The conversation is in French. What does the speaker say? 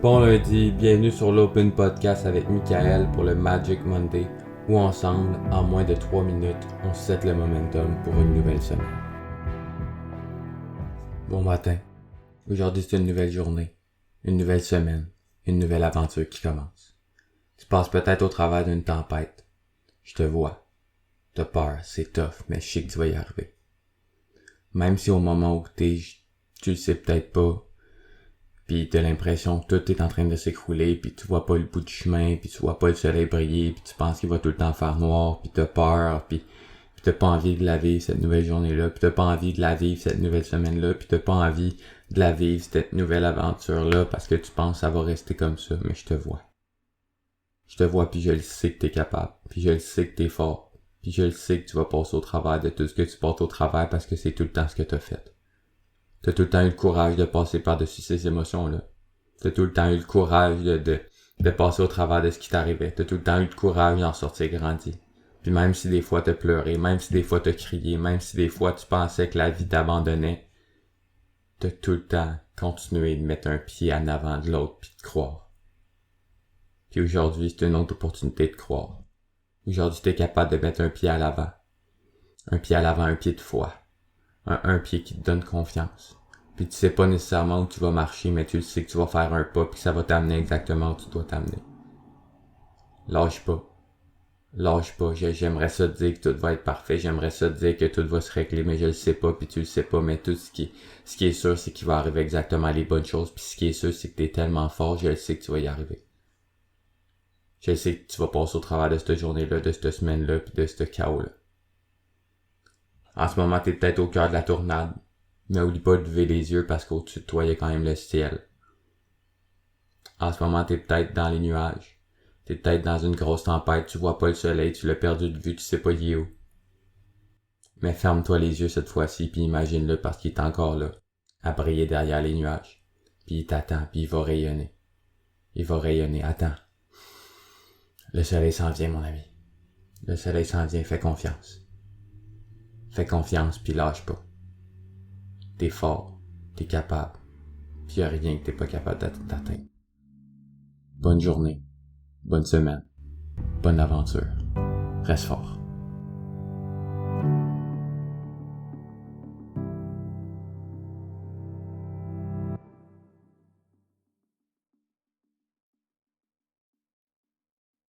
Bon lundi, bienvenue sur l'Open Podcast avec Michael pour le Magic Monday, où ensemble, en moins de 3 minutes, on set le momentum pour une nouvelle semaine. Bon matin, aujourd'hui c'est une nouvelle journée, une nouvelle semaine, une nouvelle aventure qui commence. Tu passes peut-être au travers d'une tempête. Je te vois. T'as peur, c'est tough, mais je sais que tu vas y arriver. Même si au moment où tu le sais peut-être pas, pis t'as l'impression que tout est en train de s'écrouler, pis tu vois pas le bout du chemin, pis tu vois pas le soleil briller, pis tu penses qu'il va tout le temps faire noir, pis t'as peur, pis t'as pas envie de la vivre cette nouvelle journée-là, pis t'as pas envie de la vivre cette nouvelle semaine-là, pis t'as pas envie de la vivre cette nouvelle aventure-là parce que tu penses que ça va rester comme ça, mais je te vois. Je te vois pis je le sais que t'es capable, pis je le sais que t'es fort, pis je le sais que tu vas passer au travers de tout ce que tu passes au travers parce que c'est tout le temps ce que t'as fait. T'as tout le temps eu le courage de passer par-dessus ces émotions-là. T'as tout le temps eu le courage de passer au travers de ce qui t'arrivait. T'as tout le temps eu le courage d'en sortir grandi. Puis même si des fois t'as pleuré, même si des fois t'as crié, même si des fois tu pensais que la vie t'abandonnait, t'as tout le temps continué de mettre un pied en avant de l'autre puis de croire. Puis aujourd'hui, c'est une autre opportunité de croire. Aujourd'hui, t'es capable de mettre un pied à l'avant. Un pied à l'avant, un pied de foi. Un pied qui te donne confiance. Puis tu sais pas nécessairement où tu vas marcher, mais tu le sais que tu vas faire un pas puis que ça va t'amener exactement où tu dois t'amener. Lâche pas. Lâche pas. J'aimerais ça te dire que tout va être parfait. J'aimerais ça te dire que tout va se régler, mais je le sais pas puis tu le sais pas. Mais tout ce qui est sûr, c'est qu'il va arriver exactement les bonnes choses. Puis ce qui est sûr, c'est que t'es tellement fort, je le sais que tu vas y arriver. Je sais que tu vas passer au travers de cette journée-là, de cette semaine-là puis de ce chaos-là. En ce moment, t'es peut-être au cœur de la tornade. Mais oublie pas de lever les yeux parce qu'au-dessus de toi, il y a quand même le ciel. En ce moment, t'es peut-être dans les nuages. T'es peut-être dans une grosse tempête, tu vois pas le soleil, tu l'as perdu de vue, tu sais pas il est où. Mais ferme-toi les yeux cette fois-ci, puis imagine-le parce qu'il est encore là, à briller derrière les nuages. Puis il t'attend, puis il va rayonner. Il va rayonner, attends. Le soleil s'en vient, mon ami. Le soleil s'en vient, fais confiance. Fais confiance, puis lâche pas. T'es fort, t'es capable, puis y a rien que t'es pas capable d'atteindre. Bonne journée, bonne semaine, bonne aventure. Reste fort.